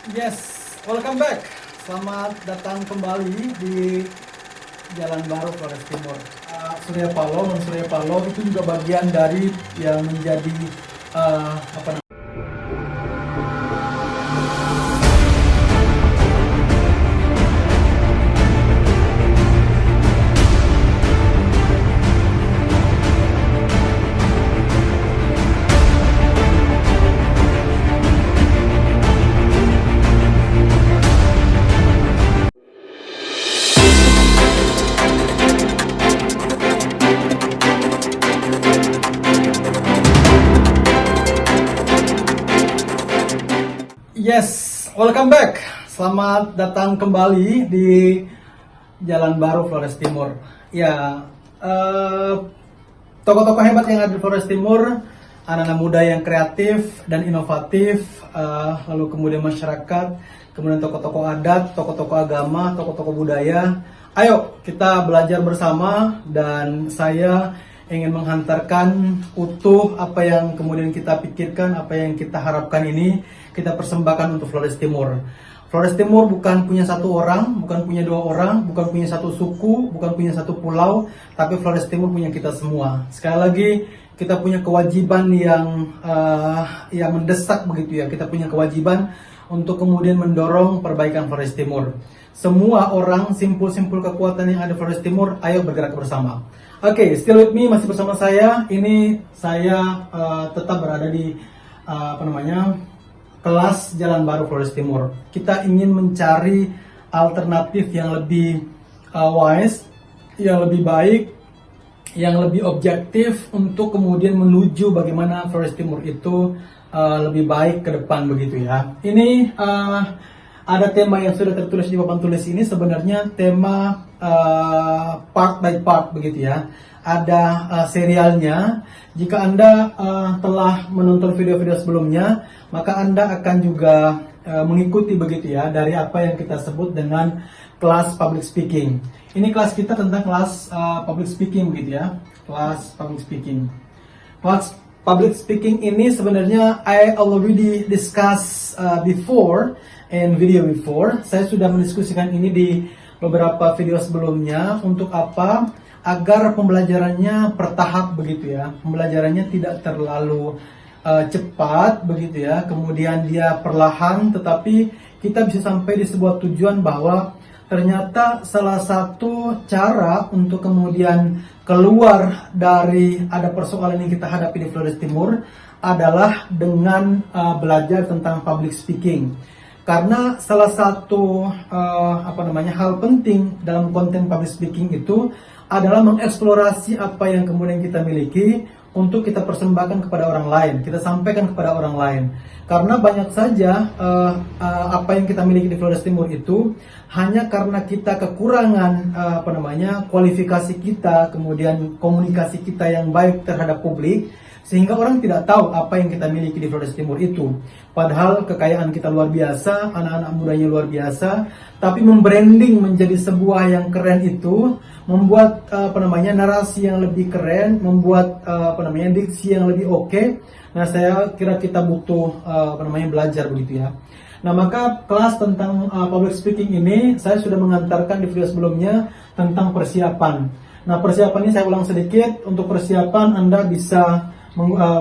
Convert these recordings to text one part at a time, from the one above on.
Yes, welcome back. Selamat datang kembali di Jalan Baru Flores Timur. Surya Paloh, non Surya Paloh itu juga bagian dari yang menjadi apa namanya? Yes, welcome back. Selamat datang kembali di Jalan Baru Flores Timur. Ya, tokoh-tokoh hebat yang ada di Flores Timur, anak-anak muda yang kreatif dan inovatif, lalu kemudian masyarakat, kemudian tokoh-tokoh adat, tokoh-tokoh agama, tokoh-tokoh budaya. Ayo kita belajar bersama dan saya ingin menghantarkan utuh apa yang kemudian kita pikirkan, apa yang kita harapkan ini kita persembahkan untuk Flores Timur. Flores Timur bukan punya satu orang, bukan punya dua orang, bukan punya satu suku, bukan punya satu pulau, tapi Flores Timur punya kita semua. Sekali lagi, kita punya kewajiban yang mendesak begitu ya. Kita punya kewajiban untuk kemudian mendorong perbaikan Flores Timur. Semua orang, simpul-simpul kekuatan yang ada di Flores Timur, ayo bergerak bersama. Oke, still with me, masih bersama saya. Ini saya tetap berada di kelas Jalan Baru Flores Timur. Kita ingin mencari alternatif yang lebih wise, yang lebih baik, yang lebih objektif untuk kemudian menuju bagaimana Flores Timur itu lebih baik ke depan begitu ya. Ini ada tema yang sudah tertulis di papan tulis ini, sebenarnya tema part by part begitu ya. Ada serialnya. Jika Anda telah menonton video-video sebelumnya, maka Anda akan juga mengikuti begitu ya dari apa yang kita sebut dengan kelas public speaking. Ini kelas kita tentang kelas public speaking begitu ya. Kelas public speaking. Kelas public speaking ini sebenarnya I already discuss before in video before. Saya sudah mendiskusikan ini di beberapa video sebelumnya. Untuk apa? Agar pembelajarannya bertahap begitu ya. Pembelajarannya tidak terlalu cepat begitu ya. Kemudian dia perlahan, tetapi kita bisa sampai di sebuah tujuan bahwa ternyata salah satu cara untuk kemudian keluar dari ada persoalan yang kita hadapi di Flores Timur adalah dengan belajar tentang public speaking. Karena salah satu hal penting dalam konten public speaking itu adalah mengeksplorasi apa yang kemudian kita miliki untuk kita persembahkan kepada orang lain, kita sampaikan kepada orang lain. Karena banyak saja apa yang kita miliki di Flores Timur itu hanya karena kita kekurangan kualifikasi kita, kemudian komunikasi kita yang baik terhadap publik, sehingga orang tidak tahu apa yang kita miliki di Flores Timur itu. Padahal kekayaan kita luar biasa, anak-anak mudanya luar biasa, tapi membranding menjadi sebuah yang keren itu, membuat narasi yang lebih keren, membuat diksi yang lebih oke. Nah, saya kira kita butuh belajar begitu ya. Nah, maka kelas tentang public speaking ini saya sudah mengantarkan di video sebelumnya tentang persiapan. Nah, persiapan ini saya ulang sedikit. Untuk persiapan Anda bisa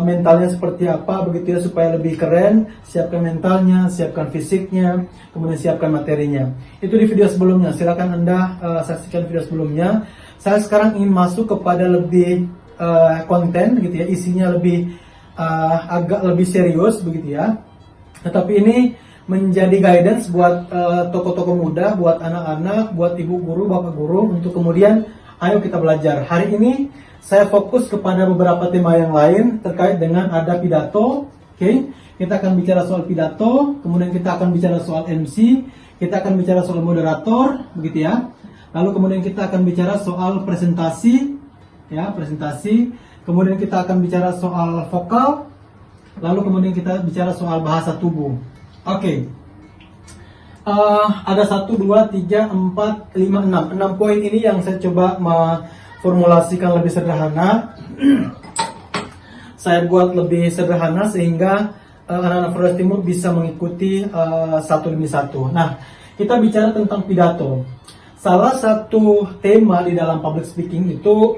mentalnya seperti apa begitu ya, supaya lebih keren. Siapkan mentalnya, siapkan fisiknya, kemudian siapkan materinya. Itu di video sebelumnya, silakan Anda saksikan video sebelumnya. Saya sekarang ingin masuk kepada lebih konten gitu ya, isinya lebih agak lebih serius begitu ya. Tetapi ini menjadi guidance buat tokoh-tokoh muda, buat anak-anak, buat ibu guru, bapak guru, untuk kemudian ayo kita belajar. Hari ini saya fokus kepada beberapa tema yang lain terkait dengan ada pidato. Oke, kita akan bicara soal pidato, kemudian kita akan bicara soal MC, kita akan bicara soal moderator, begitu ya. Lalu kemudian kita akan bicara soal presentasi, ya, presentasi. Kemudian kita akan bicara soal vokal, lalu kemudian kita bicara soal bahasa tubuh. Oke. Ada 1, 2, 3, 4, 5, 6. 6 poin ini yang saya coba formulasikan lebih sederhana. Saya buat lebih sederhana sehingga anak-anak Flores Timur bisa mengikuti satu demi satu. Nah, kita bicara tentang pidato. Salah satu tema di dalam public speaking itu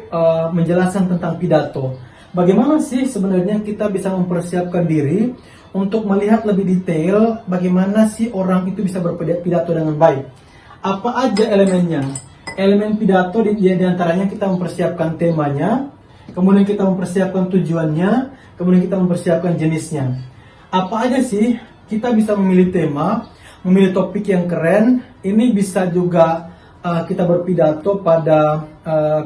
menjelaskan tentang pidato. Bagaimana sih sebenarnya kita bisa mempersiapkan diri untuk melihat lebih detail bagaimana sih orang itu bisa berpidato dengan baik. Apa aja elemennya? Elemen pidato di antaranya kita mempersiapkan temanya, kemudian kita mempersiapkan tujuannya, kemudian kita mempersiapkan jenisnya. Apa aja sih? Kita bisa memilih tema, memilih topik yang keren. Ini bisa juga kita berpidato pada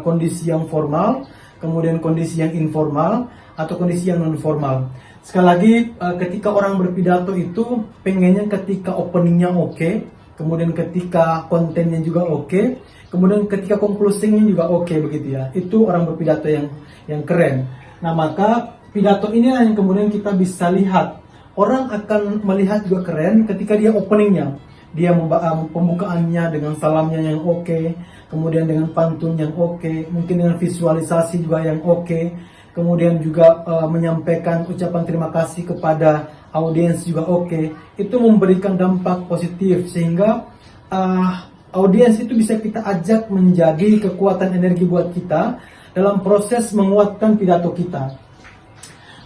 kondisi yang formal, kemudian kondisi yang informal, atau kondisi yang non formal. Sekali lagi, ketika orang berpidato itu pengennya ketika openingnya oke, kemudian ketika kontennya juga oke, kemudian ketika concluding juga oke, begitu ya. Itu orang berpidato yang keren. Nah, maka pidato ini yang kemudian kita bisa lihat. Orang akan melihat juga keren ketika dia openingnya. Dia pembukaannya dengan salamnya yang oke, kemudian dengan pantun yang oke, mungkin dengan visualisasi juga yang oke, kemudian juga menyampaikan ucapan terima kasih kepada audiens juga oke. Itu memberikan dampak positif sehingga audiens itu bisa kita ajak menjadi kekuatan energi buat kita dalam proses menguatkan pidato kita.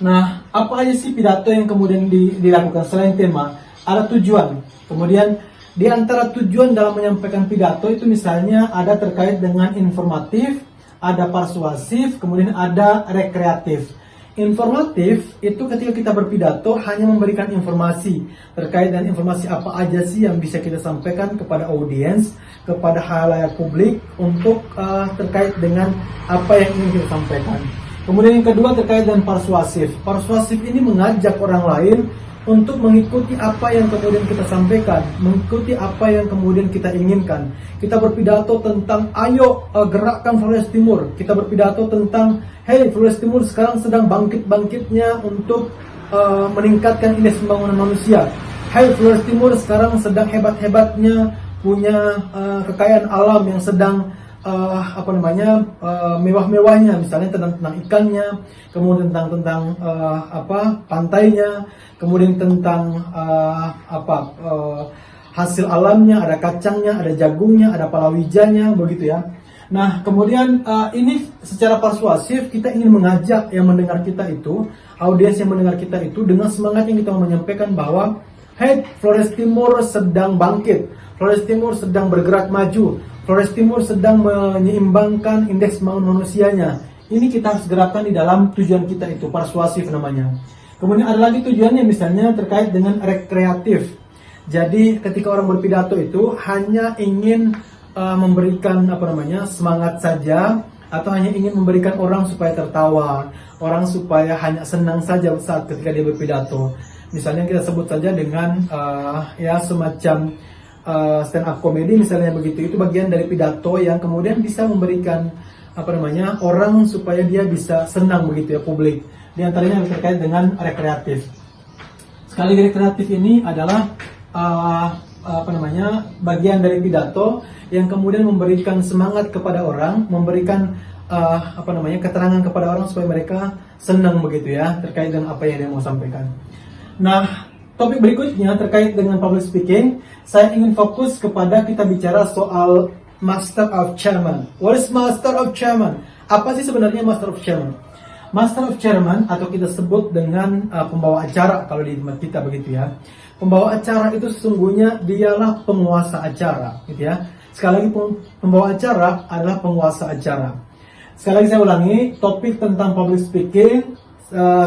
Nah, apa aja sih pidato yang kemudian dilakukan selain tema? Ada tujuan. Kemudian di antara tujuan dalam menyampaikan pidato itu misalnya ada terkait dengan informatif, ada persuasif, kemudian ada rekreatif. Informatif itu ketika kita berpidato hanya memberikan informasi terkait dengan informasi apa aja sih yang bisa kita sampaikan kepada audiens, kepada halayak publik untuk terkait dengan apa yang ingin kita sampaikan. Kemudian yang kedua terkait dengan persuasif. Persuasif ini mengajak orang lain untuk mengikuti apa yang kemudian kita sampaikan, mengikuti apa yang kemudian kita inginkan. Kita berpidato tentang ayo gerakkan Flores Timur. Kita berpidato tentang hey, Flores Timur sekarang sedang bangkit-bangkitnya untuk meningkatkan indeks pembangunan manusia. Hey, Flores Timur sekarang sedang hebat-hebatnya punya kekayaan alam yang sedang mewah-mewahnya, misalnya tentang ikannya, kemudian tentang pantainya, kemudian tentang hasil alamnya, ada kacangnya, ada jagungnya, ada palawijanya, begitu ya. Nah, kemudian ini secara persuasif kita ingin mengajak yang mendengar kita itu, audiens yang mendengar kita itu dengan semangat yang kita mau menyampaikan bahwa hey, Flores Timur sedang bangkit, Flores Timur sedang bergerak maju, Flores Timur sedang menyeimbangkan indeks pembangunan manusianya. Ini kita harus gerakkan di dalam tujuan kita itu, persuasif namanya. Kemudian ada lagi tujuannya misalnya terkait dengan rekreatif. Jadi ketika orang berpidato itu hanya ingin memberikan semangat saja, atau hanya ingin memberikan orang supaya tertawa, orang supaya hanya senang saja saat ketika dia berpidato. Misalnya kita sebut saja dengan semacam stand up comedy misalnya begitu, itu bagian dari pidato yang kemudian bisa memberikan orang supaya dia bisa senang begitu ya, publik. Di antaranya terkait dengan rekreatif. Sekali rekreatif ini adalah bagian dari pidato yang kemudian memberikan semangat kepada orang, memberikan keterangan kepada orang supaya mereka senang begitu ya terkait dengan apa yang dia mau sampaikan. Nah, topik berikutnya terkait dengan public speaking, saya ingin fokus kepada kita bicara soal Master of Chairman. What is Master of Chairman? Apa sih sebenarnya Master of Chairman? Master of Chairman atau kita sebut dengan pembawa acara kalau di tempat kita begitu ya. Pembawa acara itu sesungguhnya dialah penguasa acara, gitu ya. Sekali lagi pembawa acara adalah penguasa acara. Sekali lagi saya ulangi, topik tentang public speaking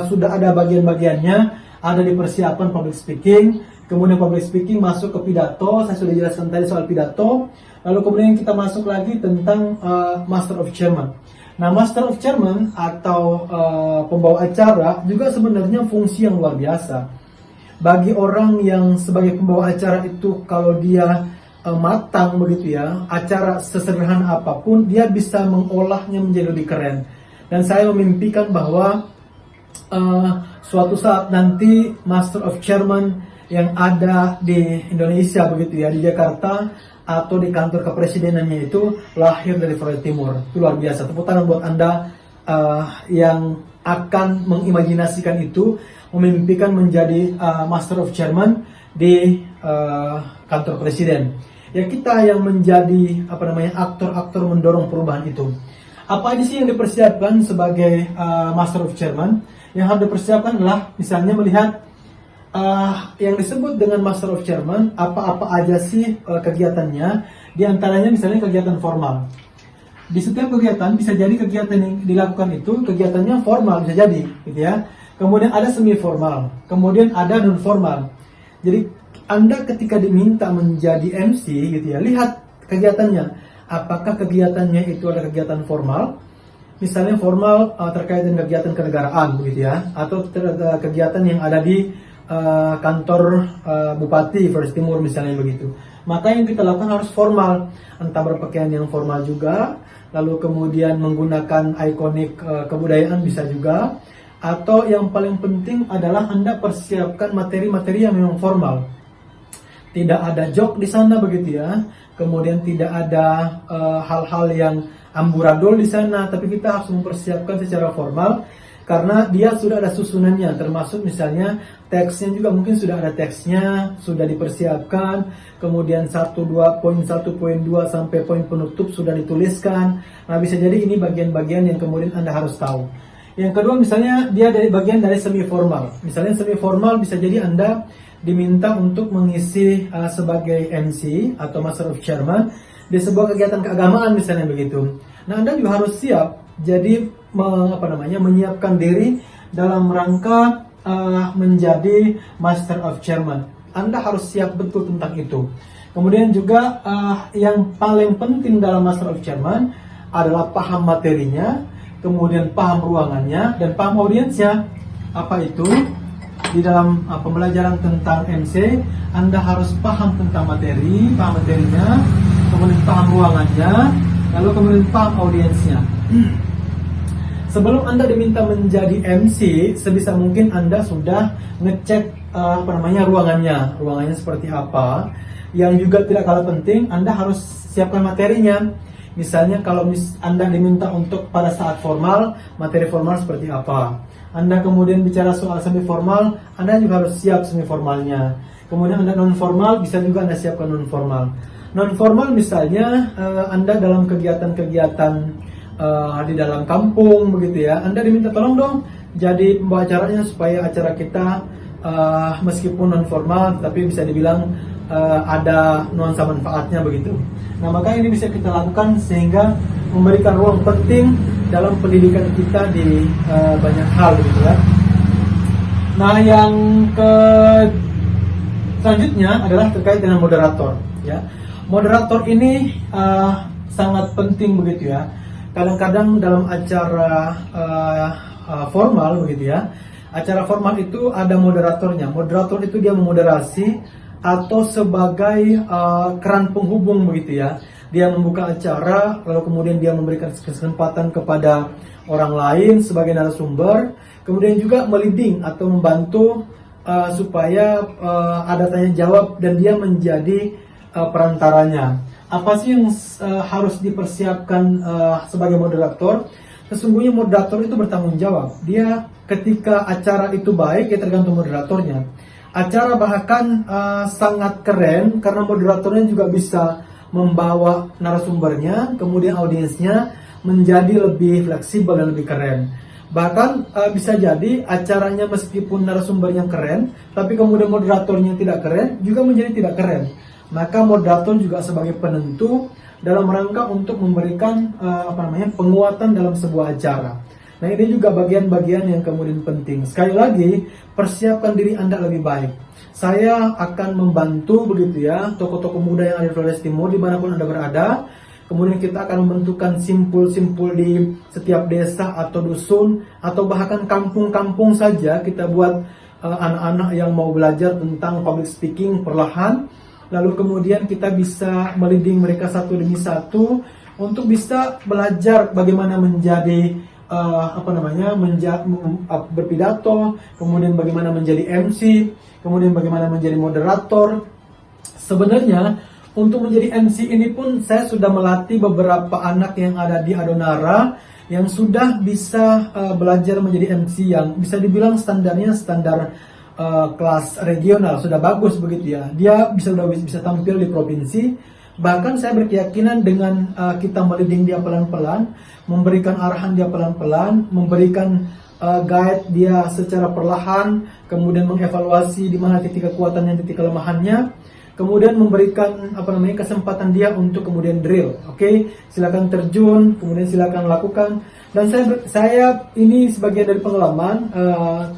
sudah ada bagian-bagiannya. Ada di persiapan public speaking, kemudian public speaking masuk ke pidato, saya sudah jelaskan tadi soal pidato, lalu kemudian kita masuk lagi tentang Master of Chairman. Nah, Master of Chairman atau pembawa acara juga sebenarnya fungsi yang luar biasa. Bagi orang yang sebagai pembawa acara itu kalau dia matang begitu ya, acara sesederhana apapun, dia bisa mengolahnya menjadi lebih keren. Dan saya memimpikan bahwa suatu saat nanti Master of Chairman yang ada di Indonesia begitu ya, di Jakarta atau di kantor kepresidenannya itu lahir dari Flores Timur. Itu luar biasa. Tepuk tangan buat Anda yang akan mengimajinasikan itu, memimpikan menjadi Master of Chairman di kantor presiden. Ya, kita yang menjadi aktor-aktor mendorong perubahan itu. Apa aja sih yang dipersiapkan sebagai Master of Chairman? Yang harus dipersiapkan adalah misalnya melihat yang disebut dengan Master of Chairman, apa-apa aja sih kegiatannya. Di antaranya misalnya kegiatan formal. Di setiap kegiatan bisa jadi kegiatan yang dilakukan itu kegiatannya formal, bisa jadi gitu ya. Kemudian ada semi formal, kemudian ada non formal. Jadi Anda ketika diminta menjadi MC gitu ya, lihat kegiatannya. Apakah kegiatannya itu ada kegiatan formal? Misalnya formal terkait dengan kegiatan kenegaraan begitu ya, atau kegiatan yang ada di kantor Bupati Flores Timur misalnya begitu. Maka yang kita lakukan harus formal, entah berpakaian yang formal juga, lalu kemudian menggunakan ikonik kebudayaan bisa juga, atau yang paling penting adalah Anda persiapkan materi-materi yang memang formal. Tidak ada joke di sana begitu ya, kemudian tidak ada hal-hal yang amburadul di sana, tapi kita harus mempersiapkan secara formal karena dia sudah ada susunannya, termasuk misalnya teksnya juga mungkin sudah ada teksnya, sudah dipersiapkan, kemudian poin 1, poin 2 sampai poin penutup sudah dituliskan. Nah, bisa jadi ini bagian-bagian yang kemudian Anda harus tahu. Yang kedua misalnya dia dari bagian dari semi formal. Misalnya semi formal bisa jadi Anda diminta untuk mengisi sebagai MC atau Master of Chairman di sebuah kegiatan keagamaan misalnya begitu. Nah, Anda juga harus siap jadi menyiapkan diri dalam rangka menjadi Master of Chairman. Anda harus siap betul tentang itu. Kemudian juga yang paling penting dalam Master of Chairman adalah paham materinya, kemudian paham ruangannya dan paham audiensnya. Apa itu? Di dalam pembelajaran tentang MC, Anda harus paham tentang materi, paham materinya, kemudian paham ruangannya, lalu kemudian paham audiensnya. Sebelum Anda diminta menjadi MC, sebisa mungkin Anda sudah ngecek ruangannya seperti apa. Yang juga tidak kalah penting, Anda harus siapkan materinya. Misalnya kalau Anda diminta untuk pada saat formal, materi formal seperti apa. Anda kemudian bicara soal semi formal, Anda juga harus siap semi formalnya. Kemudian Anda non formal, bisa juga Anda siapkan non formal. Non formal misalnya Anda dalam kegiatan-kegiatan di dalam kampung begitu ya, Anda diminta tolong dong jadi pembawa acaranya supaya acara kita meskipun non formal tapi bisa dibilang ada nuansa manfaatnya begitu. Nah, maka ini bisa kita lakukan sehingga memberikan ruang penting dalam pendidikan kita di banyak hal gitu ya. Nah, yang selanjutnya adalah terkait dengan moderator ya. Moderator ini sangat penting begitu ya. Kadang-kadang dalam acara formal begitu ya. Acara formal itu ada moderatornya. Moderator itu dia memoderasi atau sebagai keran penghubung begitu ya. Dia membuka acara, lalu kemudian dia memberikan kesempatan kepada orang lain sebagai narasumber, kemudian juga meliding atau membantu supaya ada tanya jawab dan dia menjadi perantaranya. Apa sih yang harus dipersiapkan sebagai moderator? Sesungguhnya moderator itu bertanggung jawab. Dia ketika acara itu baik, ya tergantung moderatornya. Acara bahkan sangat keren karena moderatornya juga bisa membawa narasumbernya, kemudian audiensnya menjadi lebih fleksibel dan lebih keren. Bahkan bisa jadi acaranya meskipun narasumbernya keren, tapi kemudian moderatornya tidak keren, juga menjadi tidak keren. Maka moderator juga sebagai penentu dalam rangka untuk memberikan penguatan dalam sebuah acara. Nah, ini juga bagian-bagian yang kemudian penting. Sekali lagi, persiapkan diri Anda lebih baik. Saya akan membantu begitu ya tokoh-tokoh muda yang ada di Flores Timur dimanapun Anda berada. Kemudian kita akan membentukkan simpul-simpul di setiap desa atau dusun atau bahkan kampung-kampung saja. Kita buat anak-anak yang mau belajar tentang public speaking perlahan. Lalu kemudian kita bisa meliding mereka satu demi satu untuk bisa belajar bagaimana menjadi berpidato, kemudian bagaimana menjadi MC, kemudian bagaimana menjadi moderator. Sebenarnya untuk menjadi MC ini pun saya sudah melatih beberapa anak yang ada di Adonara yang sudah bisa belajar menjadi MC yang bisa dibilang standarnya standar kelas regional, sudah bagus begitu ya. Dia bisa tampil di provinsi. Bahkan saya berkeyakinan dengan kita meliding dia pelan-pelan, memberikan arahan dia pelan-pelan, memberikan guide dia secara perlahan, kemudian mengevaluasi di mana titik kekuatannya, titik kelemahannya, kemudian memberikan kesempatan dia untuk kemudian drill. Oke, silakan terjun, kemudian silakan lakukan. Dan saya ini sebagian dari pengalaman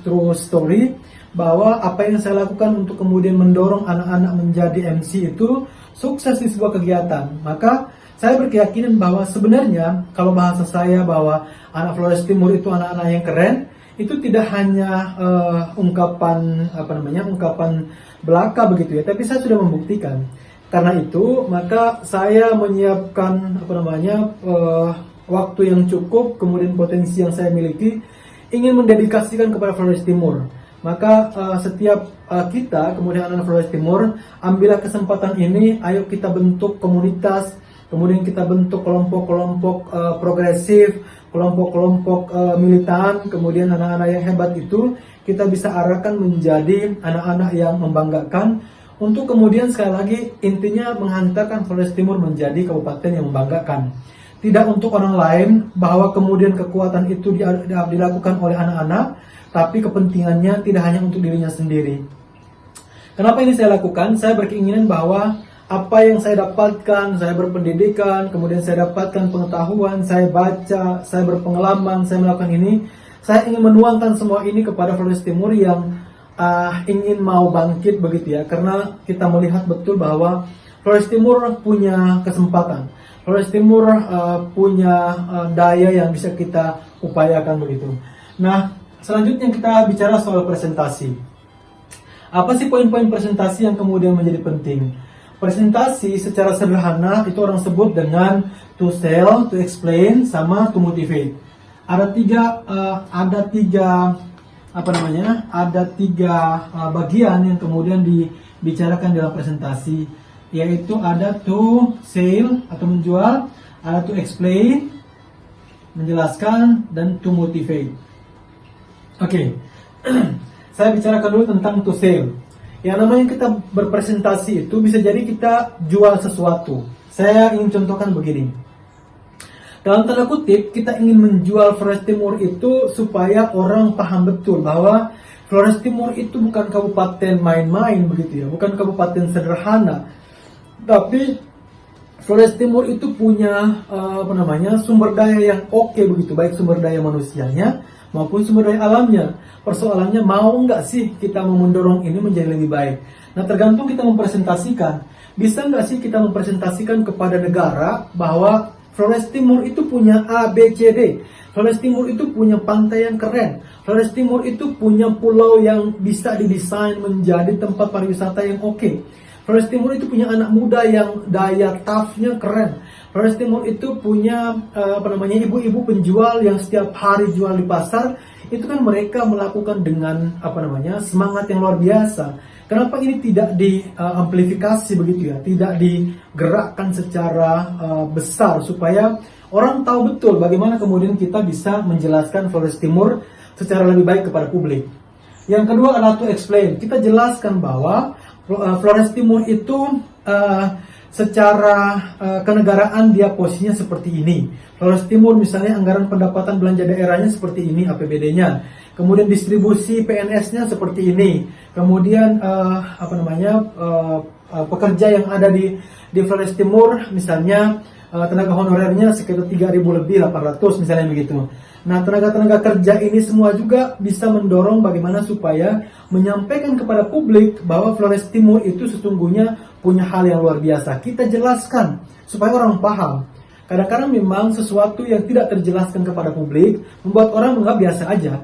true story, bahwa apa yang saya lakukan untuk kemudian mendorong anak-anak menjadi MC itu sukses di sebuah kegiatan. Maka saya berkeyakinan bahwa sebenarnya kalau bahasa saya bahwa anak Flores Timur itu anak-anak yang keren, itu tidak hanya ungkapan belaka begitu ya, tapi saya sudah membuktikan. Karena itu maka saya menyiapkan waktu yang cukup, kemudian potensi yang saya miliki, ingin mendedikasikan kepada Flores Timur. Maka setiap kita, kemudian anak Flores Timur, ambillah kesempatan ini, ayo kita bentuk komunitas, kemudian kita bentuk kelompok-kelompok progresif, kelompok-kelompok militan, kemudian anak-anak yang hebat itu kita bisa arahkan menjadi anak-anak yang membanggakan, untuk kemudian sekali lagi intinya menghantarkan Flores Timur menjadi kabupaten yang membanggakan. Tidak untuk orang lain, bahwa kemudian kekuatan itu dilakukan oleh anak-anak, tapi kepentingannya tidak hanya untuk dirinya sendiri. Kenapa ini saya lakukan? Saya berkeinginan bahwa apa yang saya dapatkan, saya berpendidikan, kemudian saya dapatkan pengetahuan, saya baca, saya berpengalaman, saya melakukan ini, saya ingin menuangkan semua ini kepada Flores Timur yang ingin mau bangkit begitu ya. Karena kita melihat betul bahwa Flores Timur punya kesempatan, Flores Timur punya daya yang bisa kita upayakan begitu. Nah, selanjutnya kita bicara soal presentasi. Apa sih poin-poin presentasi yang kemudian menjadi penting? Presentasi secara sederhana itu orang sebut dengan to sell, to explain, sama to motivate. Ada tiga bagian yang kemudian dibicarakan dalam presentasi, yaitu ada to sell atau menjual, ada to explain, menjelaskan, dan to motivate. Oke, saya bicarakan dulu tentang to sell. Yang namanya kita berpresentasi itu bisa jadi kita jual sesuatu. Saya ingin contohkan begini. Dalam tanda kutip, kita ingin menjual Flores Timur itu supaya orang paham betul bahwa Flores Timur itu bukan kabupaten main-main begitu ya, bukan kabupaten sederhana. Tapi Flores Timur itu punya sumber daya yang oke begitu, baik sumber daya manusianya maupun sumber daya alamnya. Persoalannya mau nggak sih kita mau mendorong ini menjadi lebih baik. Nah, tergantung kita mempresentasikan. Bisa nggak sih kita mempresentasikan kepada negara bahwa Flores Timur itu punya A, B, C, D. Flores Timur itu punya pantai yang keren. Flores Timur itu punya pulau yang bisa didesain menjadi tempat pariwisata yang oke. Flores Timur itu punya anak muda yang daya tafnya keren. Flores Timur itu punya ibu-ibu penjual yang setiap hari jual di pasar. Itu kan mereka melakukan dengan semangat yang luar biasa. Kenapa ini tidak diamplifikasi begitu ya, tidak digerakkan secara besar supaya orang tahu betul bagaimana kemudian kita bisa menjelaskan Flores Timur secara lebih baik kepada publik. Yang kedua adalah to explain. Kita jelaskan bahwa Flores Timur itu secara kenegaraan dia posisinya seperti ini. Flores Timur misalnya anggaran pendapatan belanja daerahnya seperti ini APBD-nya. Kemudian distribusi PNS-nya seperti ini. Kemudian pekerja yang ada di Flores Timur misalnya tenaga honorernya sekitar 3.000 lebih 800 misalnya begitu. Nah, tenaga-tenaga kerja ini semua juga bisa mendorong bagaimana supaya menyampaikan kepada publik bahwa Flores Timur itu sesungguhnya punya hal yang luar biasa. Kita jelaskan supaya orang paham. Kadang-kadang memang sesuatu yang tidak terjelaskan kepada publik membuat orang menganggap biasa aja.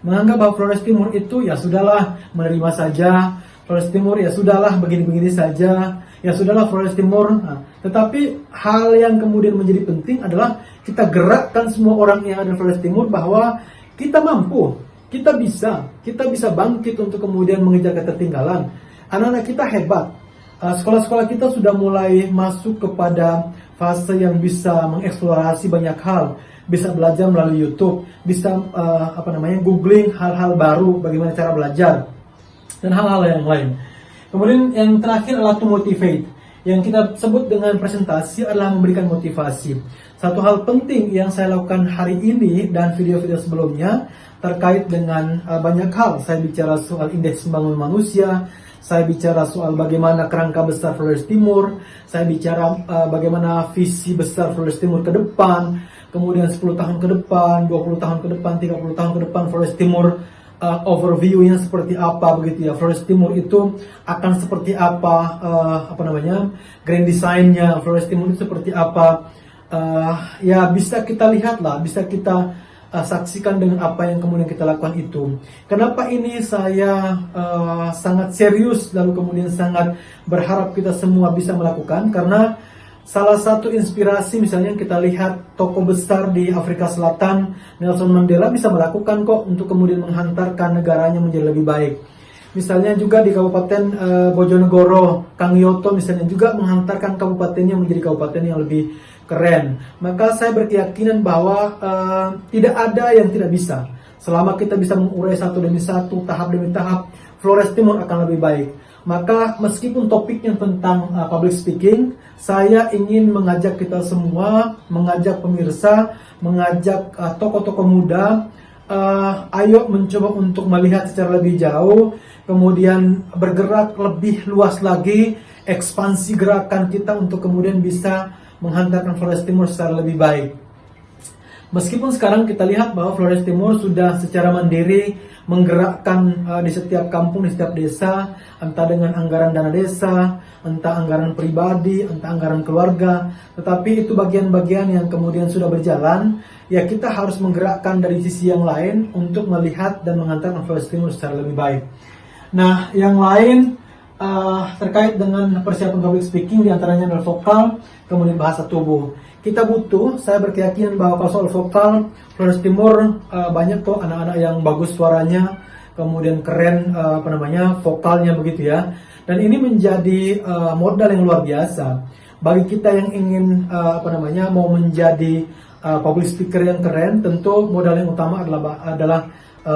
Menganggap bahwa Flores Timur itu ya sudahlah, menerima saja. Flores Timur ya sudahlah, begini-begini saja. Ya sudahlah Flores Timur. Nah, tetapi hal yang kemudian menjadi penting adalah kita gerakkan semua orang yang ada di Flores Timur bahwa kita mampu, kita bisa bangkit untuk kemudian mengejar ketertinggalan. Anak-anak kita hebat. Sekolah-sekolah kita sudah mulai masuk kepada fase yang bisa mengeksplorasi banyak hal, bisa belajar melalui YouTube, bisa googling hal-hal baru, bagaimana cara belajar, dan hal-hal yang lain. Kemudian yang terakhir adalah to motivate. Yang kita sebut dengan presentasi adalah memberikan motivasi. Satu hal penting yang saya lakukan hari ini dan video-video sebelumnya terkait dengan banyak hal. Saya bicara soal indeks pembangunan manusia, saya bicara soal bagaimana kerangka besar Flores Timur, saya bicara bagaimana visi besar Flores Timur ke depan, kemudian 10 tahun ke depan, 20 tahun ke depan, 30 tahun ke depan Flores Timur, overview-nya seperti apa begitu ya. Flores Timur itu akan seperti apa, grand design-nya Flores Timur itu seperti apa. Ya bisa kita lihat lah, bisa kita saksikan dengan apa yang kemudian kita lakukan itu. Kenapa ini saya sangat serius lalu kemudian sangat berharap kita semua bisa melakukan? Karena salah satu inspirasi misalnya kita lihat tokoh besar di Afrika Selatan, Nelson Mandela bisa melakukan kok untuk kemudian menghantarkan negaranya menjadi lebih baik. Misalnya juga di Kabupaten Bojonegoro, Kang Yoto misalnya juga menghantarkan kabupatennya menjadi kabupaten yang lebih keren. Maka saya berkeyakinan bahwa tidak ada yang tidak bisa. Selama kita bisa mengurai satu demi satu, tahap demi tahap, Flores Timur akan lebih baik. Maka meskipun topiknya tentang public speaking, saya ingin mengajak kita semua, mengajak pemirsa, mengajak tokoh-tokoh muda, ayo mencoba untuk melihat secara lebih jauh, kemudian bergerak lebih luas lagi, ekspansi gerakan kita untuk kemudian bisa menghantarkan Flores Timur secara lebih baik. Meskipun sekarang kita lihat bahwa Flores Timur sudah secara mandiri menggerakkan di setiap kampung, di setiap desa, entah dengan anggaran dana desa, entah anggaran pribadi, entah anggaran keluarga, tetapi itu bagian-bagian yang kemudian sudah berjalan. Ya kita harus menggerakkan dari sisi yang lain untuk melihat dan menghantarkan Flores Timur secara lebih baik. Nah, yang lain terkait dengan persiapan public speaking diantaranya adalah vokal, kemudian bahasa tubuh. Kita butuh, saya berkeyakinan bahwa kalau soal vokal, Flores Timur banyak kok anak-anak yang bagus suaranya, kemudian keren vokalnya begitu ya. Dan ini menjadi modal yang luar biasa bagi kita yang ingin mau menjadi public speaker yang keren. Tentu modal yang utama adalah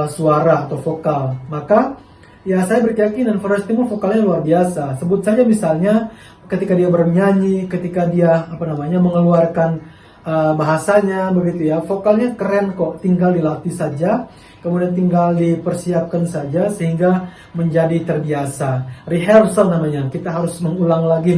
suara atau vokal. Maka ya saya berkeyakinan Flores Timur vokalnya luar biasa. Sebut saja misalnya ketika dia bernyanyi, ketika dia mengeluarkan bahasanya begitu ya, vokalnya keren kok, tinggal dilatih saja, kemudian tinggal dipersiapkan saja sehingga menjadi terbiasa. Rehearsal namanya, kita harus mengulang lagi.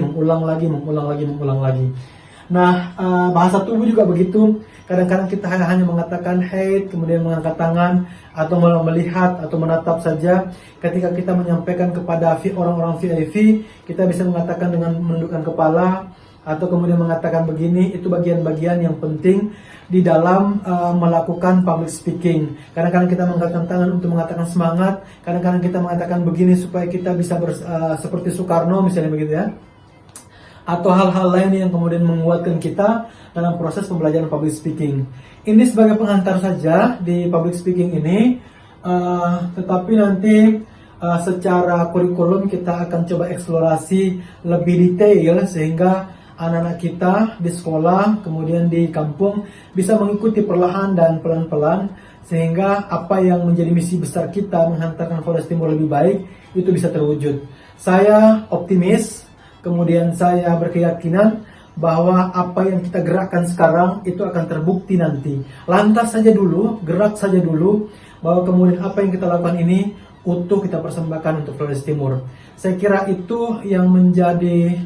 Nah, bahasa tubuh juga begitu. Kadang-kadang kita hanya mengatakan hate, kemudian mengangkat tangan, atau melihat, atau menatap saja. Ketika kita menyampaikan kepada orang-orang VIP, kita bisa mengatakan dengan menundukkan kepala, atau kemudian mengatakan begini. Itu bagian-bagian yang penting di dalam melakukan public speaking. Kadang-kadang kita mengangkat tangan untuk mengatakan semangat, kadang-kadang kita mengatakan begini supaya kita bisa seperti Soekarno misalnya begitu ya. Atau hal-hal lain yang kemudian menguatkan kita dalam proses pembelajaran public speaking. Ini sebagai penghantar saja di public speaking ini, tetapi nanti secara kurikulum kita akan coba eksplorasi lebih detail sehingga anak-anak kita di sekolah, kemudian di kampung bisa mengikuti perlahan dan pelan-pelan sehingga apa yang menjadi misi besar kita menghantarkan Flores Timur lebih baik itu bisa terwujud. Saya optimis. Kemudian saya berkeyakinan bahwa apa yang kita gerakkan sekarang itu akan terbukti nanti. Lantas saja dulu, gerak saja dulu, bahwa kemudian apa yang kita lakukan ini utuh kita persembahkan untuk Flores Timur. Saya kira itu yang menjadi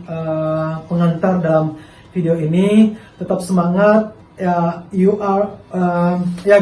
pengantar dalam video ini. Tetap semangat, you are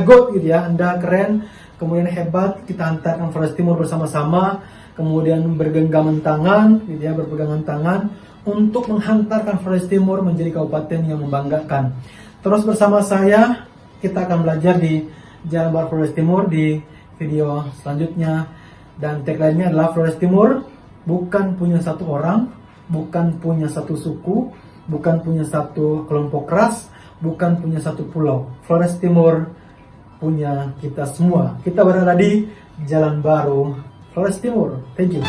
good gitu ya, Anda keren, kemudian hebat. Kita hantarkan Flores Timur bersama-sama. Kemudian bergenggaman tangan, gitu ya, berpegangan tangan untuk menghantarkan Flores Timur menjadi kabupaten yang membanggakan. Terus bersama saya, kita akan belajar di Jalan Baru Flores Timur di video selanjutnya. Dan tagline-nya adalah Flores Timur bukan punya satu orang, bukan punya satu suku, bukan punya satu kelompok ras, bukan punya satu pulau. Flores Timur punya kita semua. Kita berada di Jalan Baru Flores Timur. Thank you.